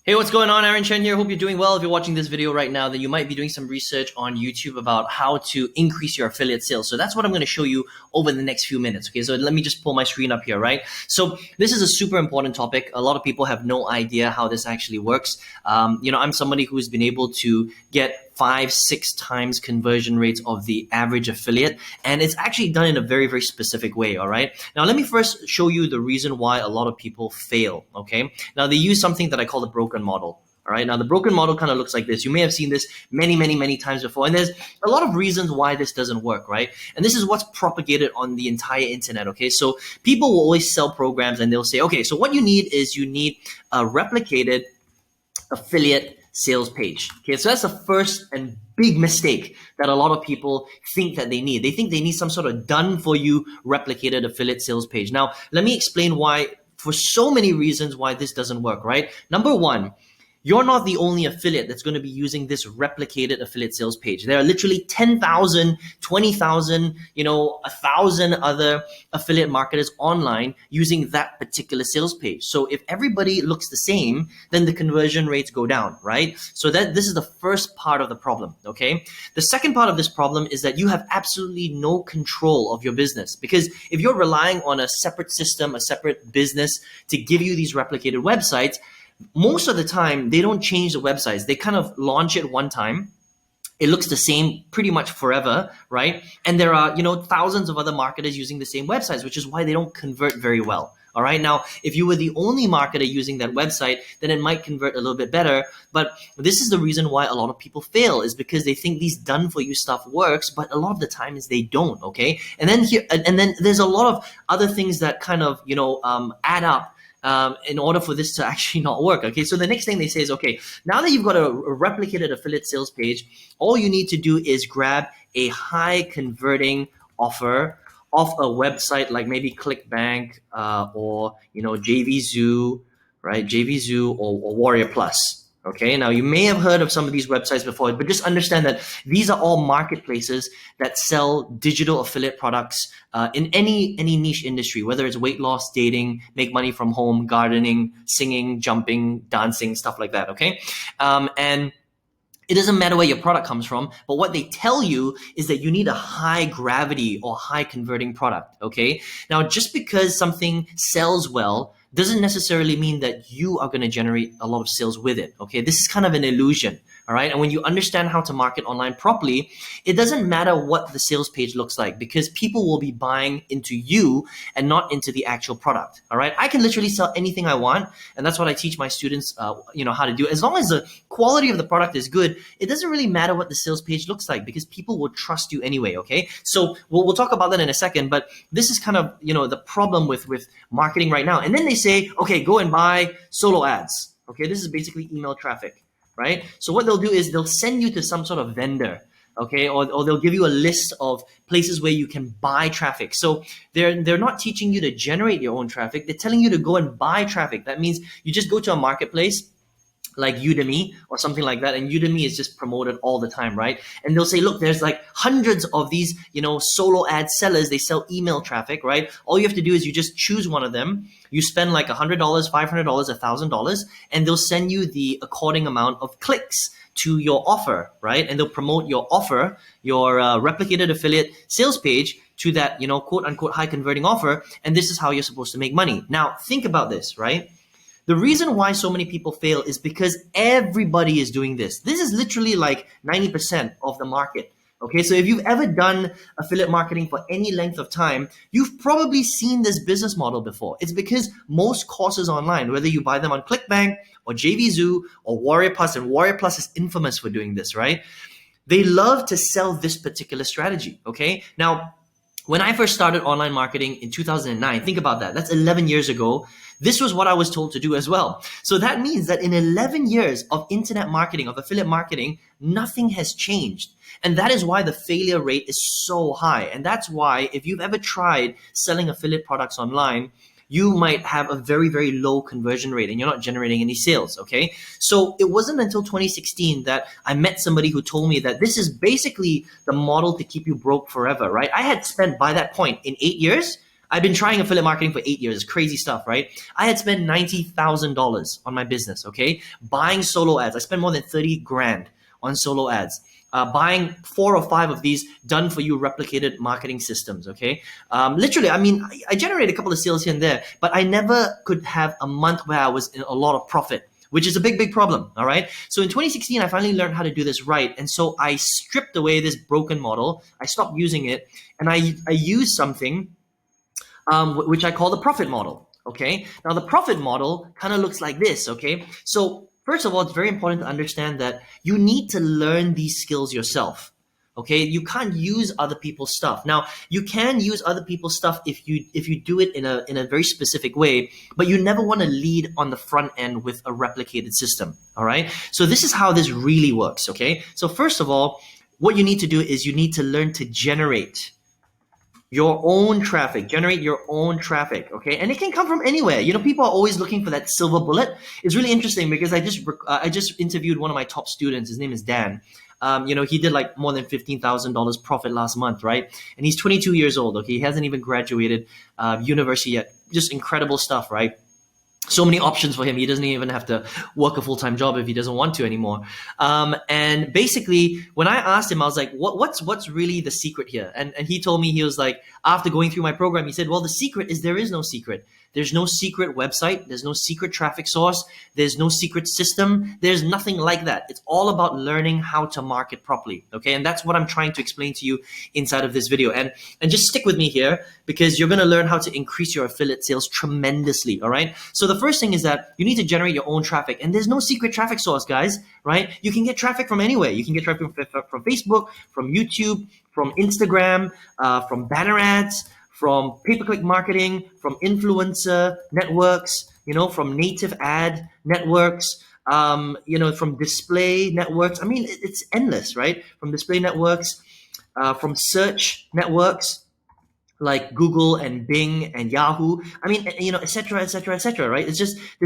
Hey, what's going on? Aaron Chen here. Hope you're doing well. If you're watching this video right now, then you might be doing some research on YouTube about how to increase your affiliate sales. So that's what I'm going to show you over the next few minutes. Okay, so let me just pull my screen up here, right? So this is a super important topic. A lot of people have no idea how this actually works. I'm somebody who's been able to get 5-6 times conversion rates of the average affiliate, and it's actually done in a very, very specific way. All right, now let me first show you the reason why a lot of people fail. Okay, now they use something that I call the broken model. All right, now the broken model kind of looks like this. You may have seen this many, many, many times before, and there's a lot of reasons why this doesn't work, right? And this is what's propagated on the entire internet. Okay, so people will always sell programs and they'll say, okay, so what you need is you need a replicated affiliate sales page. Okay, so that's the first and big mistake that a lot of people think that they need. They think they need some sort of done for you replicated affiliate sales page. Now, let me explain why, for so many reasons, why this doesn't work, right? Number one, you're not the only affiliate that's going to be using this replicated affiliate sales page. There are literally 10,000, 20,000, 1,000 other affiliate marketers online using that particular sales page. So if everybody looks the same, then the conversion rates go down, right? So this is the first part of the problem, okay? The second part of this problem is that you have absolutely no control of your business, because if you're relying on a separate system, a separate business to give you these replicated websites, most of the time they don't change the websites. They kind of launch it one time. It looks the same pretty much forever, right? And there are, thousands of other marketers using the same websites, which is why they don't convert very well. All right. Now, if you were the only marketer using that website, then it might convert a little bit better. But this is the reason why a lot of people fail, is because they think these done for you stuff works, but a lot of the time is they don't. Okay. And then there's a lot of other things that kind of, add up in order for this to actually not work. Okay, so the next thing they say is, okay, now that you've got a replicated affiliate sales page, all you need to do is grab a high converting offer off a website like maybe ClickBank or JVZoo, right? JVZoo or Warrior Plus. Okay, now you may have heard of some of these websites before, but just understand that these are all marketplaces that sell digital affiliate products in any niche industry, whether it's weight loss, dating, make money from home, gardening, singing, jumping, dancing, stuff like that. Okay, and it doesn't matter where your product comes from, but what they tell you is that you need a high gravity or high converting product. Okay, now just because something sells well doesn't necessarily mean that you are going to generate a lot of sales with it. Okay, this is kind of an illusion. All right, and when you understand how to market online properly, it doesn't matter what the sales page looks like, because people will be buying into you and not into the actual product. All right, I can literally sell anything I want, and that's what I teach my students how to do. As long as the quality of the product is good, it doesn't really matter what the sales page looks like, because people will trust you anyway. Okay, so we'll talk about that in a second, but this is kind of the problem with marketing right now. And then they say, okay, go and buy solo ads. Okay, this is basically email traffic, right? So what they'll do is they'll send you to some sort of vendor, okay, or they'll give you a list of places where you can buy traffic. So they're not teaching you to generate your own traffic. They're telling you to go and buy traffic. That means you just go to a marketplace like Udemy or something like that, and Udemy is just promoted all the time, right? And they'll say, look, there's like hundreds of these solo ad sellers. They sell email traffic, right? All you have to do is you just choose one of them. You spend like $100, $500, $1,000, and they'll send you the according amount of clicks to your offer, right? And they'll promote your offer, your replicated affiliate sales page, to that quote unquote high converting offer. And this is how you're supposed to make money. Now think about this, right? The reason why so many people fail is because everybody is doing this. This is literally like 90% of the market. Okay, so if you've ever done affiliate marketing for any length of time, you've probably seen this business model before. It's because most courses online, whether you buy them on ClickBank or JVZoo or Warrior Plus, and Warrior Plus is infamous for doing this, right? They love to sell this particular strategy. Okay, now when I first started online marketing in 2009, think about that. That's 11 years ago. This was what I was told to do as well. So that means that in 11 years of internet marketing, of affiliate marketing, nothing has changed. And that is why the failure rate is so high. And that's why if you've ever tried selling affiliate products online, you might have a very, very low conversion rate and you're not generating any sales, okay? So it wasn't until 2016 that I met somebody who told me that this is basically the model to keep you broke forever, right? I had spent, by that point, in 8 years, I've been trying affiliate marketing for 8 years. It's crazy stuff, right? I had spent $90,000 on my business, okay? Buying solo ads. I spent more than 30 grand on solo ads. Buying 4 or 5 of these done for you replicated marketing systems, okay? Literally, I mean, I generated a couple of sales here and there, but I never could have a month where I was in a lot of profit, which is a big, big problem, all right? So in 2016, I finally learned how to do this right. And so I stripped away this broken model. I stopped using it, and I used something which I call the profit model, okay? Now, the profit model kind of looks like this, okay? So first of all, it's very important to understand that you need to learn these skills yourself. Okay, you can't use other people's stuff. Now, you can use other people's stuff if you do it in a very specific way, but you never want to lead on the front end with a replicated system. All right. So this is how this really works. Okay. So first of all, what you need to do is you need to learn to generate your own traffic, okay? And it can come from anywhere. You know, people are always looking for that silver bullet. It's really interesting because I just interviewed one of my top students. His name is Dan. You know, he did like more than $15,000 profit last month, right? And he's 22 years old, okay? He hasn't even graduated university yet. Just incredible stuff, right? So many options for him. He doesn't even have to work a full-time job if he doesn't want to anymore. And basically, when I asked him, I was like, what's really the secret here? And he told me, he was like, after going through my program, he said, well, the secret is there is no secret. There's no secret website. There's no secret traffic source. There's no secret system. There's nothing like that. It's all about learning how to market properly. Okay. And that's what I'm trying to explain to you inside of this video. And just stick with me here because you're going to learn how to increase your affiliate sales tremendously. All right. So the first thing is that you need to generate your own traffic, and there's no secret traffic source, guys, right? You can get traffic from anywhere. You can get traffic from Facebook, from YouTube, from Instagram, from banner ads, from pay-per-click marketing, from influencer networks, you know, from native ad networks, you know, from display networks. I mean, it's endless, right? From display networks, from search networks like Google and Bing and Yahoo. I mean, you know, et cetera, right? There's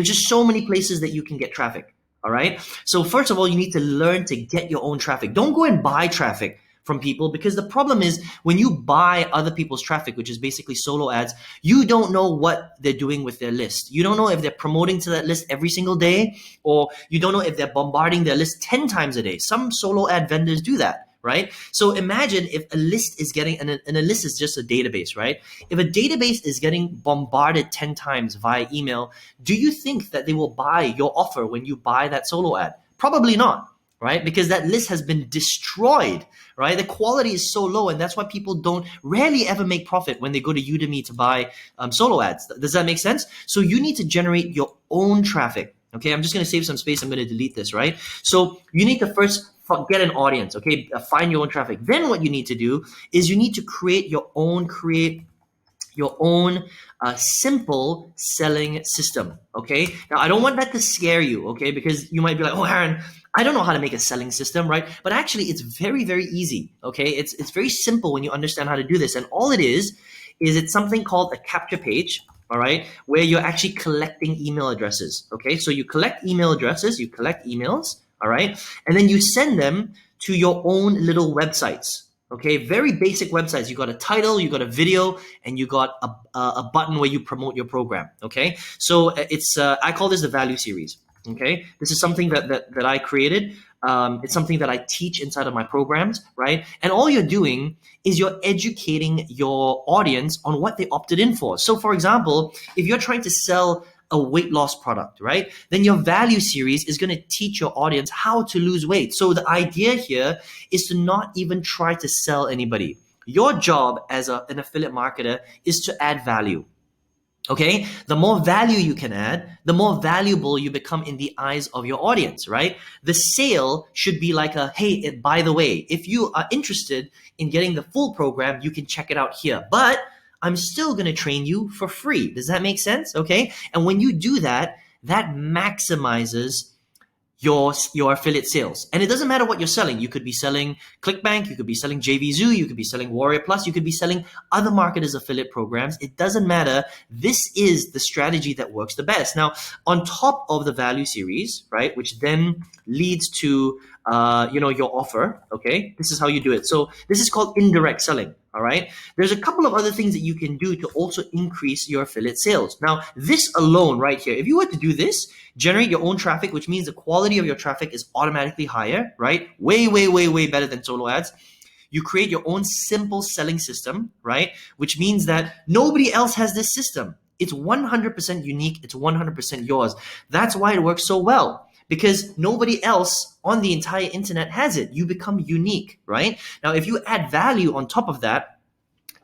just so many places that you can get traffic, all right? So first of all, you need to learn to get your own traffic. Don't go and buy traffic from people, because the problem is when you buy other people's traffic, which is basically solo ads, you don't know what they're doing with their list. You don't know if they're promoting to that list every single day, or you don't know if they're bombarding their list 10 times a day. Some solo ad vendors do that, right? So imagine if a list is getting, and a list is just a database, right? If a database is getting bombarded 10 times via email, do you think that they will buy your offer when you buy that solo ad? Probably not. Right? Because that list has been destroyed, right? The quality is so low, and that's why people rarely ever make profit when they go to Udemy to buy solo ads. Does that make sense? So you need to generate your own traffic. Okay, I'm just going to save some space. I'm going to delete this, right? So you need to first get an audience, okay? Find your own traffic. Then what you need to do is you need to create your own simple selling system, okay? Now, I don't want that to scare you, okay? Because you might be like, oh, Aaron, I don't know how to make a selling system, right? But actually, it's very, very easy, okay? It's very simple when you understand how to do this. And all it is it's something called a capture page, all right? Where you're actually collecting email addresses, okay? So you collect email addresses, you collect emails, all right? And then you send them to your own little websites. Okay, very basic websites. You got a title, you got a video, and you got a button where you promote your program. Okay, so it's I call this the value series. Okay, this is something that I created. It's something that I teach inside of my programs, right? And all you're doing is you're educating your audience on what they opted in for. So, for example, if you're trying to sell a weight loss product, right? Then your value series is going to teach your audience how to lose weight. So the idea here is to not even try to sell anybody. Your job as an affiliate marketer is to add value. Okay, the more value you can add, the more valuable you become in the eyes of your audience, right? The sale should be like hey, by the way, if you are interested in getting the full program, you can check it out here. But I'm still going to train you for free. Does that make sense? Okay. And when you do that, that maximizes your affiliate sales. And it doesn't matter what you're selling. You could be selling ClickBank, you could be selling JVZoo, you could be selling Warrior Plus, you could be selling other marketers' affiliate programs. It doesn't matter. This is the strategy that works the best. Now, on top of the value series, right, which then leads to your offer. Okay, this is how you do it. So this is called indirect selling. All right. There's a couple of other things that you can do to also increase your affiliate sales. Now, this alone right here, if you were to do this, generate your own traffic, which means the quality of your traffic is automatically higher, right? Way, way, way, way better than solo ads. You create your own simple selling system, right? Which means that nobody else has this system. It's 100% unique. It's 100% yours. That's why it works so well, because nobody else on the entire internet has it. You become unique, right? Now, if you add value on top of that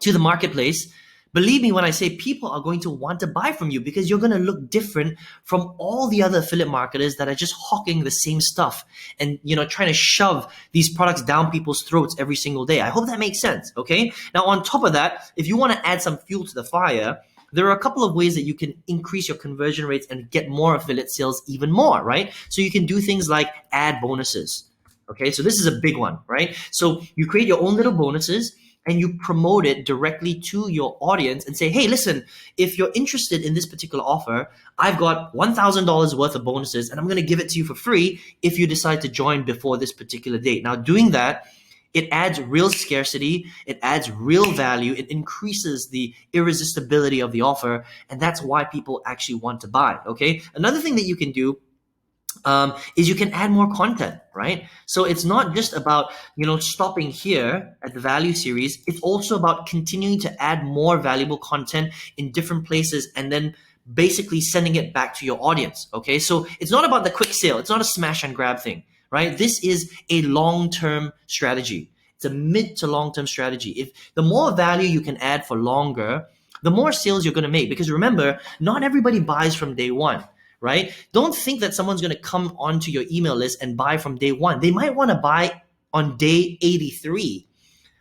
to the marketplace, believe me when I say people are going to want to buy from you, because you're going to look different from all the other affiliate marketers that are just hawking the same stuff and, trying to shove these products down people's throats every single day. I hope that makes sense. Okay. Now, on top of that, if you want to add some fuel to the fire, there are a couple of ways that you can increase your conversion rates and get more affiliate sales even more, right? So you can do things like add bonuses. Okay. So this is a big one, right? So you create your own little bonuses and you promote it directly to your audience and say, hey, listen, if you're interested in this particular offer, I've got $1,000 worth of bonuses and I'm going to give it to you for free if you decide to join before this particular date. Now, doing that, it adds real scarcity, it adds real value, it increases the irresistibility of the offer, and that's why people actually want to buy, okay? Another thing that you can do is you can add more content, right? So it's not just about, stopping here at the value series. It's also about continuing to add more valuable content in different places and then basically sending it back to your audience, okay? So it's not about the quick sale. It's not a smash and grab thing, right? This is a long-term strategy. It's a mid to long-term strategy. If the more value you can add for longer, the more sales you're going to make. Because remember, not everybody buys from day one, right? Don't think that someone's going to come onto your email list and buy from day one. They might want to buy on day 83,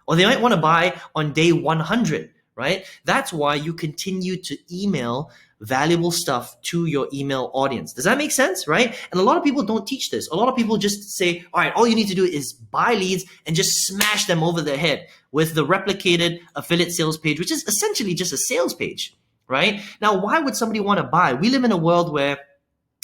or they might want to buy on day 100, right? That's why you continue to email valuable stuff to your email audience. Does that make sense, right? And a lot of people don't teach this. A lot of people just say, all right, all you need to do is buy leads and just smash them over the head with the replicated affiliate sales page, which is essentially just a sales page, right? Now, why would somebody want to buy? We live in a world where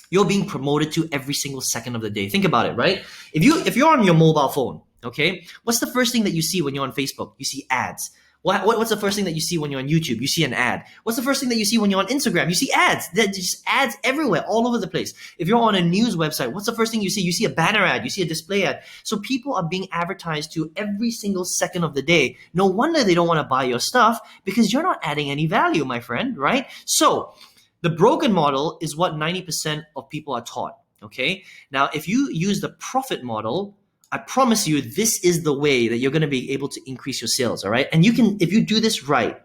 you're being promoted to every single second of the day. Think about it, right? If you're on your mobile phone, okay, what's the first thing that you see when you're on Facebook? You see ads. What's the first thing that you see when you're on YouTube? You see an ad. What's the first thing that you see when you're on Instagram? You see ads. There's just ads everywhere, all over the place. If you're on a news website, what's the first thing you see? You see a banner ad. You see a display ad. So people are being advertised to every single second of the day. No wonder they don't want to buy your stuff, because you're not adding any value, my friend, right? So the broken model is what 90% of people are taught, okay? Now, if you use the profit model, I promise you, this is the way that you're going to be able to increase your sales, all right? And you can, if you do this right,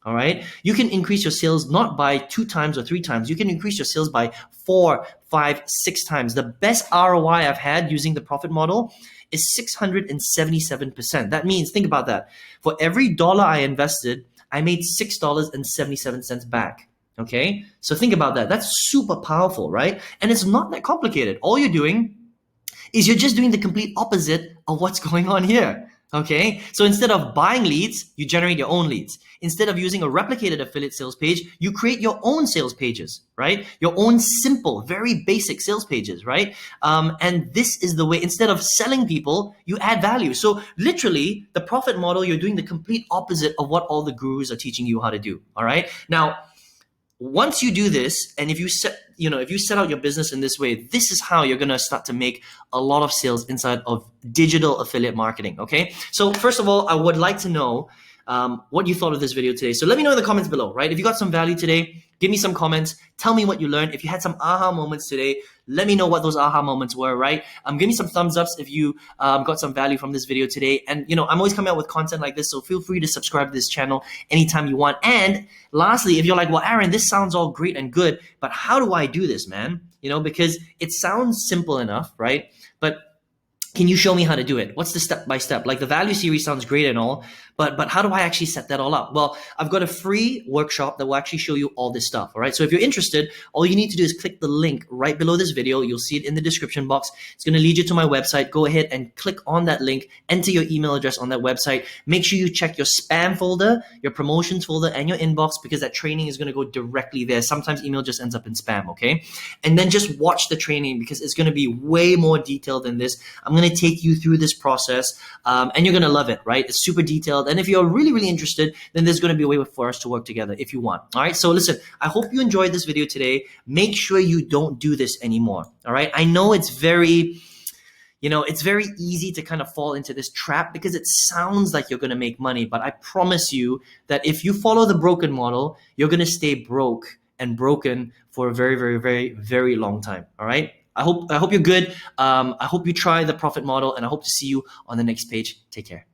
all right, you can increase your sales not by 2 times or 3 times. You can increase your sales by 4, 5, 6 times. The best ROI I've had using the profit model is 677%. That means, think about that. For every dollar I invested, I made $6.77 back. Okay, so think about that. That's super powerful, right? And it's not that complicated. All you're doing is you're just doing the complete opposite of what's going on here. Okay, so instead of buying leads, you generate your own leads. Instead of using a replicated affiliate sales page, you create your own sales pages, right? Your own simple, very basic sales pages, right? And this is the way. Instead of selling people, you add value. So literally, the profit model, you're doing the complete opposite of what all the gurus are teaching you how to do. All right, now, once you do this, and if you set out your business in this way, this is how you're going to start to make a lot of sales inside of digital affiliate marketing. Okay. So first of all, I would like to know what you thought of this video today. So let me know in the comments below, right? If you got some value today, give me some comments. Tell me what you learned. If you had some aha moments today, let me know what those aha moments were, right? Give me some thumbs ups if you got some value from this video today. And, I'm always coming out with content like this, so feel free to subscribe to this channel anytime you want. And lastly, if you're like, well, Aaron, this sounds all great and good, but how do I do this, man? Because it sounds simple enough, right? But can you show me how to do it? What's the step-by-step? Like the value series sounds great and all, But how do I actually set that all up? Well, I've got a free workshop that will actually show you all this stuff. All right. So if you're interested, all you need to do is click the link right below this video. You'll see it in the description box. It's going to lead you to my website. Go ahead and click on that link, enter your email address on that website. Make sure you check your spam folder, your promotions folder, and your inbox, because that training is going to go directly there. Sometimes email just ends up in spam. Okay. And then just watch the training, because it's going to be way more detailed than this. I'm going to take you through this process, and you're going to love it, right? It's super detailed. And if you're really, really interested, then there's going to be a way for us to work together if you want. All right. So listen, I hope you enjoyed this video today. Make sure you don't do this anymore. All right. I know it's very easy to kind of fall into this trap because it sounds like you're going to make money. But I promise you that if you follow the broken model, you're going to stay broke and broken for a very, very, very, very long time. All right. I hope you're good. I hope you try the profit model, and I hope to see you on the next page. Take care.